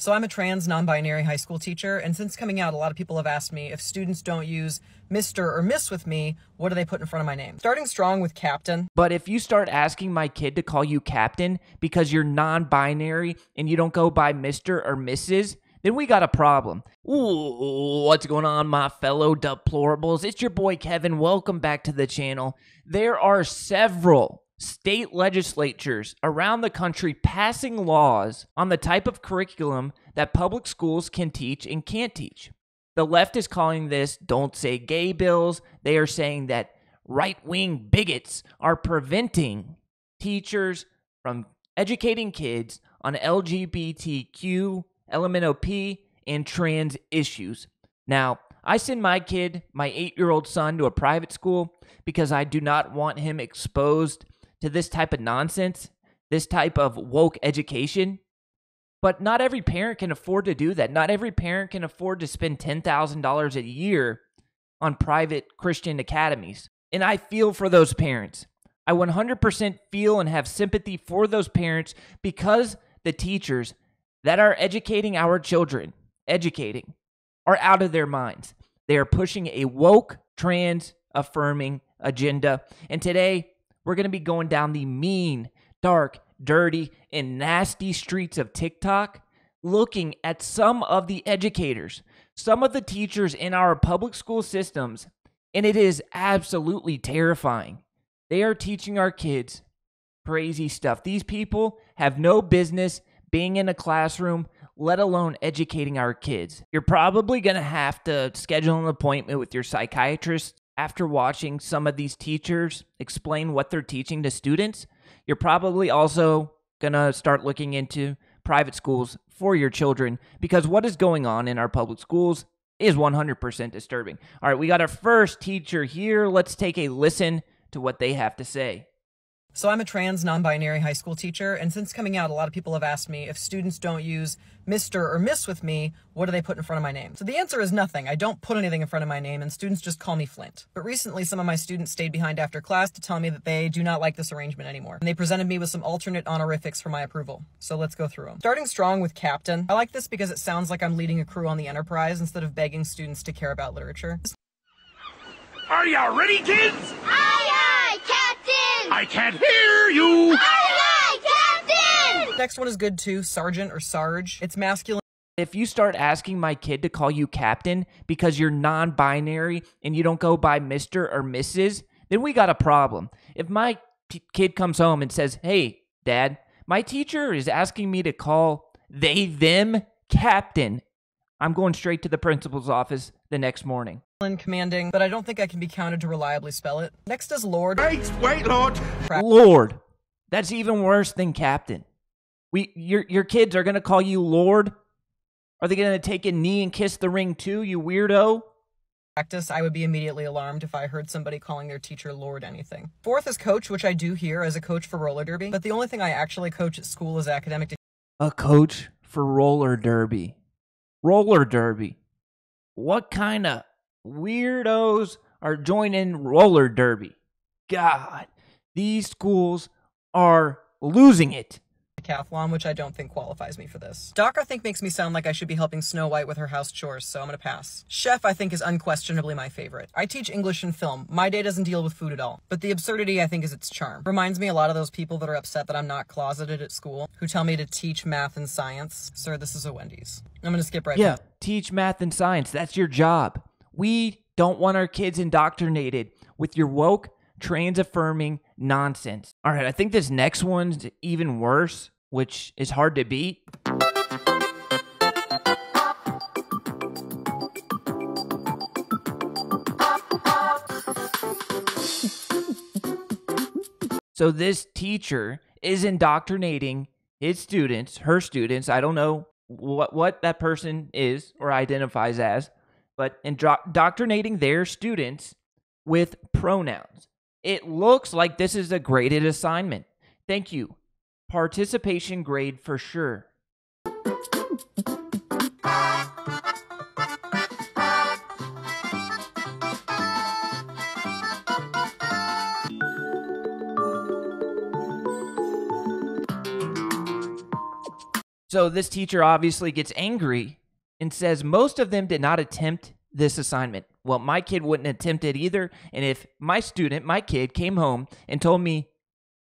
So I'm a trans non-binary high school teacher, and since coming out, a lot of people have asked me if students don't use Mr. or Miss with me, what do they put in front of my name? Starting strong with Captain. But if you start asking my kid to call you Captain because you're non-binary and you don't go by Mr. or Mrs., then we got a problem. Ooh, what's going on, my fellow deplorables? It's your boy Kevin. Welcome back to the channel. There are several state legislatures around the country passing laws on the type of curriculum that public schools can teach and can't teach. The left is calling this "don't say gay" bills. They are saying that right-wing bigots are preventing teachers from educating kids on LGBTQ, LMNOP, and trans issues. Now, I send my kid, my 8-year-old son, to a private school because I do not want him exposed to this type of nonsense, this type of woke education. But not every parent can afford to do that. Not every parent can afford to spend $10,000 a year on private Christian academies. And I feel for those parents. I 100% feel and have sympathy for those parents because the teachers that are educating our children, are out of their minds. They are pushing a woke, trans-affirming agenda. And today, we're going to be going down the mean, dark, dirty, and nasty streets of TikTok, looking at some of the educators, some of the teachers in our public school systems, and it is absolutely terrifying. They are teaching our kids crazy stuff. These people have no business being in a classroom, let alone educating our kids. You're probably going to have to schedule an appointment with your psychiatrist after watching some of these teachers explain what they're teaching to students. You're probably also going to start looking into private schools for your children because what is going on in our public schools is 100% disturbing. All right, we got our first teacher here. Let's take a listen to what they have to say. So I'm a trans non-binary high school teacher, and since coming out, a lot of people have asked me if students don't use Mr. or Miss with me, what do they put in front of my name? So the answer is nothing. I don't put anything in front of my name, and students just call me Flint. But recently, some of my students stayed behind after class to tell me that they do not like this arrangement anymore. And they presented me with some alternate honorifics for my approval. So let's go through them. Starting strong with Captain. I like this because it sounds like I'm leading a crew on the Enterprise instead of begging students to care about literature. Are you ready, kids? Aye, aye, Captain! I can't hear you! Aye, aye, Captain! Next one is good too, Sergeant or Sarge. It's masculine. If you start asking my kid to call you Captain because you're non-binary and you don't go by Mr. or Mrs., then we got a problem. If my kid comes home and says, "Hey, Dad, my teacher is asking me to call they, them, Captain," I'm going straight to the principal's office the next morning. Commanding, but I don't think I can be counted to reliably spell it. Next is Lord. Wait, Lord! Lord. That's even worse than Captain. Your kids are going to call you Lord? Are they going to take a knee and kiss the ring too, you weirdo? Practice, I would be immediately alarmed if I heard somebody calling their teacher Lord anything. Fourth is coach, which I do here as a coach for roller derby, but the only thing I actually coach at school is academic. A coach for roller derby. Roller derby. What kind of weirdos are joining roller derby? God, these schools are losing it. Decathlon, which I don't think qualifies me for this. Doc, I think, makes me sound like I should be helping Snow White with her house chores, so I'm gonna pass. Chef, I think, is unquestionably my favorite. I teach English and film. My day doesn't deal with food at all. But the absurdity, I think, is its charm. Reminds me a lot of those people that are upset that I'm not closeted at school, who tell me to teach math and science. Sir, this is a Wendy's. I'm gonna skip right Yeah, back. teach math and science. That's your job. We don't want our kids indoctrinated with your woke, trans-affirming nonsense. All right, I think this next one's even worse, which is hard to beat. So this teacher is indoctrinating his students, her students, I don't know what that person is or identifies as, but indoctrinating their students with pronouns. It looks like this is a graded assignment. Thank you. Participation grade for sure. So this teacher obviously gets angry and says most of them did not attempt this assignment. Well, my kid wouldn't attempt it either. And if my kid, came home and told me,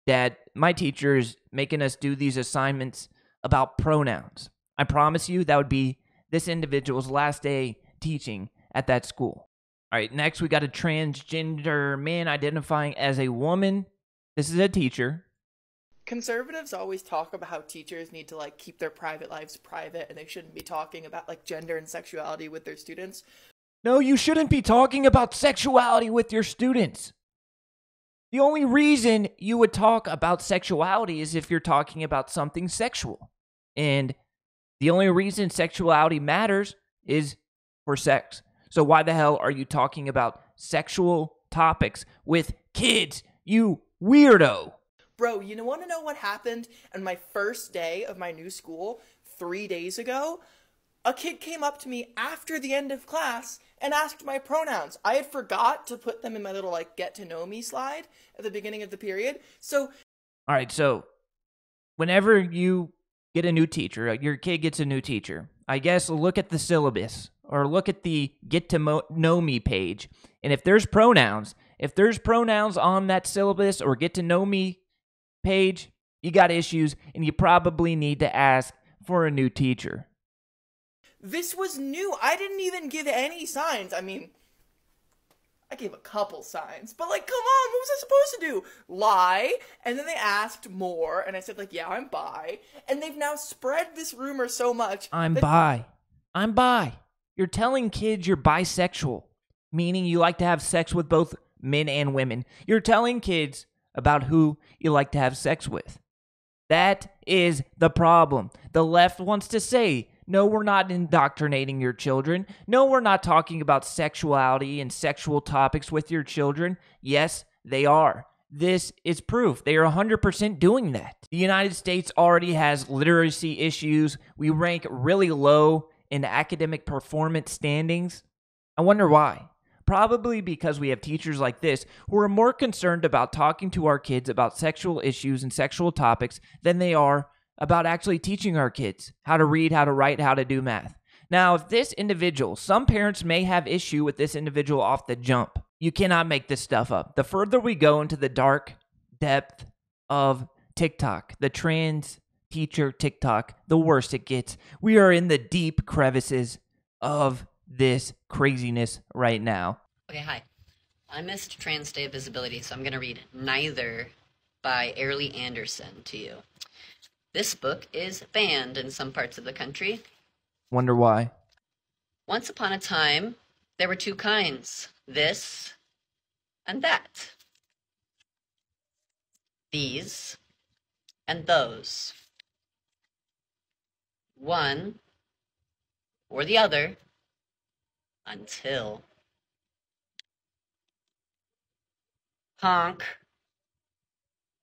Dad, my teacher is making us do these assignments about pronouns, I promise you that would be this individual's last day teaching at that school. All right, next we got a transgender man identifying as a woman. This is a teacher. Conservatives always talk about how teachers need to like keep their private lives private and they shouldn't be talking about like gender and sexuality with their students. No, you shouldn't be talking about sexuality with your students. The only reason you would talk about sexuality is if you're talking about something sexual. And the only reason sexuality matters is for sex. So why the hell are you talking about sexual topics with kids, you weirdo? Bro, you want to know what happened on my first day of my new school 3 days ago? A kid came up to me after the end of class and asked my pronouns. I had forgot to put them in my little like get to know me slide at the beginning of the period. So all right, so whenever you get a new teacher, your kid gets a new teacher, I guess look at the syllabus or look at the get to know me page. And if there's pronouns on that syllabus or get to know me page, you got issues and you probably need to ask for a new teacher. this was new. I didn't even give any signs. I mean, I gave a couple signs, but like, come on, what was I supposed to do? Lie? And then they asked more, and I said like, yeah, I'm bi. And they've now spread this rumor so much. I'm bi. You're telling kids you're bisexual, meaning you like to have sex with both men and women. You're telling kids about who you like to have sex with. That is the problem. The left wants to say, no, we're not indoctrinating your children. No, we're not talking about sexuality and sexual topics with your children. Yes, they are. This is proof. They are 100% doing that. The United States already has literacy issues. We rank really low in academic performance standings. I wonder why. Probably because we have teachers like this who are more concerned about talking to our kids about sexual issues and sexual topics than they are about actually teaching our kids how to read, how to write, how to do math. Now, if this individual, some parents may have issue with this individual off the jump. You cannot make this stuff up. The further we go into the dark depth of TikTok, the trans teacher TikTok, the worse it gets. We are in the deep crevices of this craziness right now. Okay, hi. I missed Trans Day of Visibility, so I'm going to read Neither by Airlie Anderson to you. This book is banned in some parts of the country. Wonder why. Once upon a time, there were two kinds, this and that. These and those. One or the other until honk.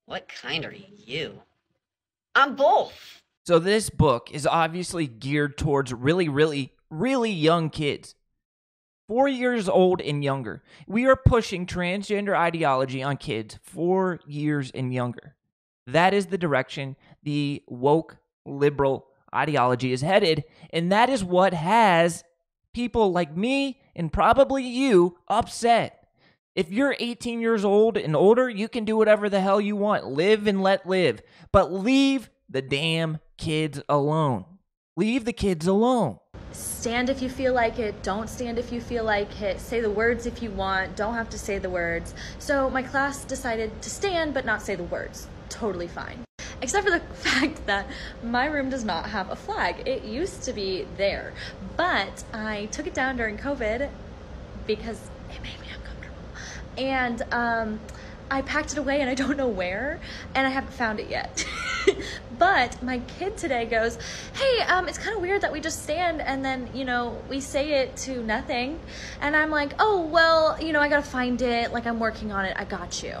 What kind are you? I'm both. So this book is obviously geared towards really young kids. 4 years old and younger. We are pushing transgender ideology on kids 4 years and younger. That is the direction the woke liberal ideology is headed, and that is what has people like me and probably you upset. If you're 18 years old and older, you can do whatever the hell you want. Live and let live. But leave the damn kids alone. Leave the kids alone. Stand if you feel like it. Don't stand if you feel like it. Say the words if you want. Don't have to say the words. So my class decided to stand but not say the words. Totally fine. Except for the fact that my room does not have a flag. It used to be there. But I took it down during COVID because it made me uncomfortable. And I packed it away and I don't know where, and I haven't found it yet. But my kid today goes, hey, it's kind of weird that we just stand and then, we say it to nothing. And I'm like, oh, well, I gotta find it. Like, I'm working on it. I got you.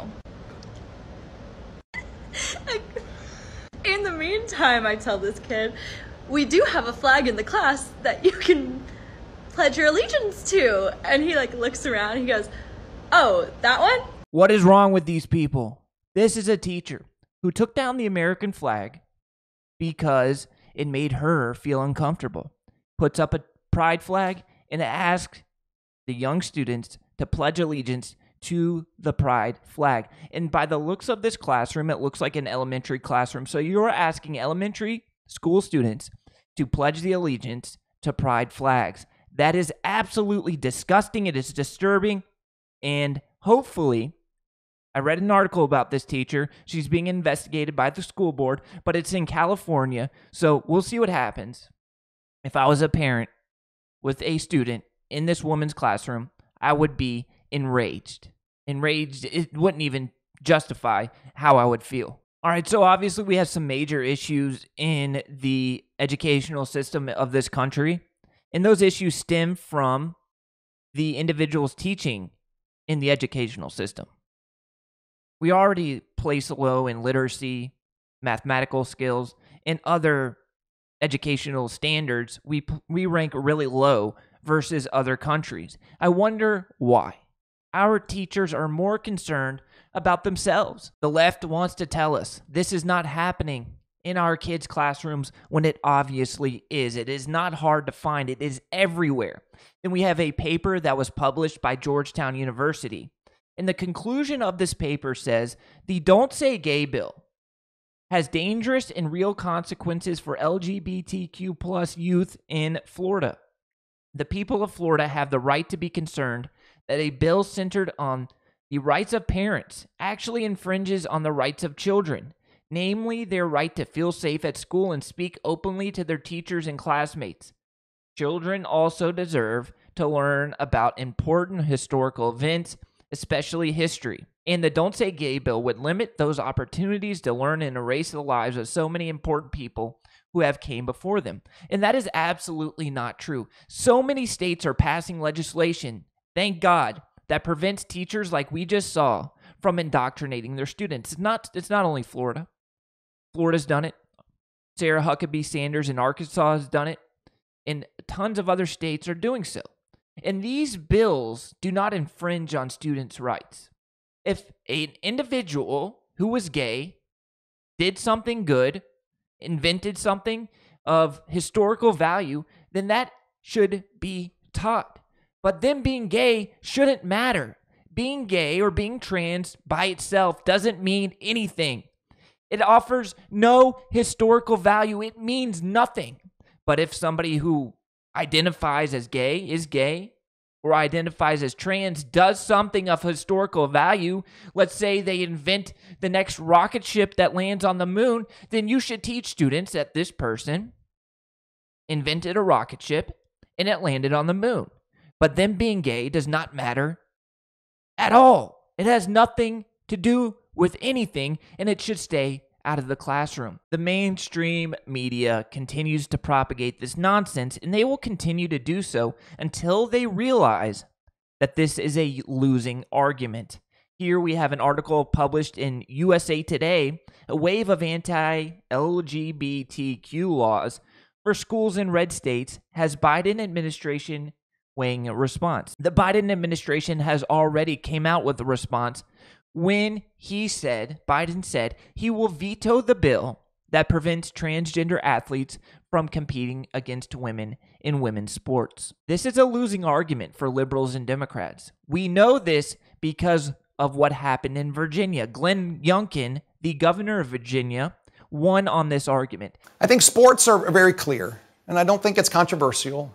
In the meantime, I tell this kid, we do have a flag in the class that you can pledge your allegiance to. And he looks around and he goes, oh, that one? What is wrong with these people? This is a teacher who took down the American flag because It made her feel uncomfortable. Puts up a pride flag and asks the young students to pledge allegiance to the pride flag. And by the looks of this classroom, it looks like an elementary classroom. So you're asking elementary school students to pledge the allegiance to pride flags. That is absolutely disgusting. It is disturbing. And hopefully, I read an article about this teacher. She's being investigated by the school board, but it's in California. So we'll see what happens. If I was a parent with a student in this woman's classroom, I would be enraged. It wouldn't even justify how I would feel. All right, so obviously we have some major issues in the educational system of this country, and those issues stem from the individuals teaching in the educational system. We already place low in literacy, mathematical skills, and other educational standards. We rank really low versus other countries. I wonder why. Our teachers are more concerned about themselves. The left wants to tell us this is not happening in our kids' classrooms when it obviously is. It is not hard to find. It is everywhere. Then we have a paper that was published by Georgetown University. And the conclusion of this paper says the Don't Say Gay bill has dangerous and real consequences for LGBTQ plus youth in Florida. The people of Florida have the right to be concerned that a bill centered on the rights of parents actually infringes on the rights of children, namely their right to feel safe at school and speak openly to their teachers and classmates. Children also deserve to learn about important historical events, especially history. And the Don't Say Gay bill would limit those opportunities to learn and erase the lives of so many important people who have came before them. And that is absolutely not true. So many states are passing legislation, thank God, that prevents teachers like we just saw from indoctrinating their students. It's not only Florida. Florida's done it. Sarah Huckabee Sanders in Arkansas has done it. And tons of other states are doing so. And these bills do not infringe on students' rights. If an individual who was gay did something good, invented something of historical value, then that should be taught. But them being gay shouldn't matter. Being gay or being trans by itself doesn't mean anything. It offers no historical value. It means nothing. But if somebody who identifies as gay is gay, or identifies as trans, does something of historical value, let's say they invent the next rocket ship that lands on the moon, then you should teach students that this person invented a rocket ship and it landed on the moon. But them being gay does not matter at all. It has nothing to do with anything, and it should stay out of the classroom. The mainstream media continues to propagate this nonsense, and they will continue to do so until they realize that this is a losing argument. Here we have an article published in USA Today, a wave of anti-LGBTQ laws for schools in red states has Biden administration weighing a response. The Biden administration has already came out with a response when Biden said he will veto the bill that prevents transgender athletes from competing against women in women's sports. This is a losing argument for liberals and Democrats. We know this because of what happened in Virginia. Glenn Youngkin, the governor of Virginia, won on this argument. I think sports are very clear, and I don't think it's controversial.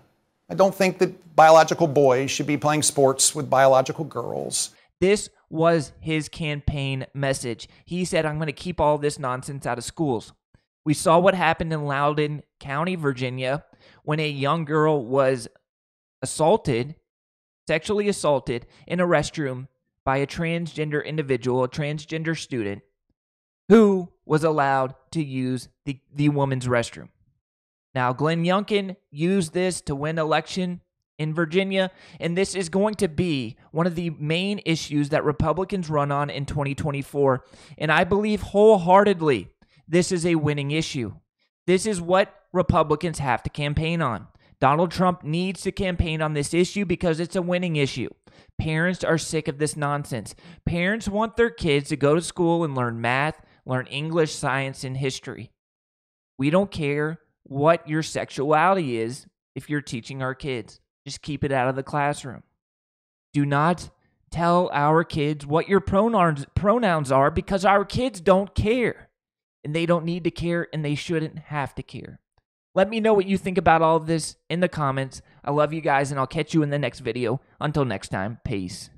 I don't think that biological boys should be playing sports with biological girls. This was his campaign message. He said, I'm going to keep all this nonsense out of schools. We saw what happened in Loudoun County, Virginia, when a young girl was sexually assaulted in a restroom by a transgender individual, a transgender student, who was allowed to use the woman's restroom. Now, Glenn Youngkin used this to win election in Virginia, and this is going to be one of the main issues that Republicans run on in 2024, and I believe wholeheartedly this is a winning issue. This is what Republicans have to campaign on. Donald Trump needs to campaign on this issue because it's a winning issue. Parents are sick of this nonsense. Parents want their kids to go to school and learn math, learn English, science, and history. We don't care what your sexuality is if you're teaching our kids. Just keep it out of the classroom. Do not tell our kids what your pronouns are, because our kids don't care. And they don't need to care, and they shouldn't have to care. Let me know what you think about all of this in the comments. I love you guys, and I'll catch you in the next video. Until next time, peace.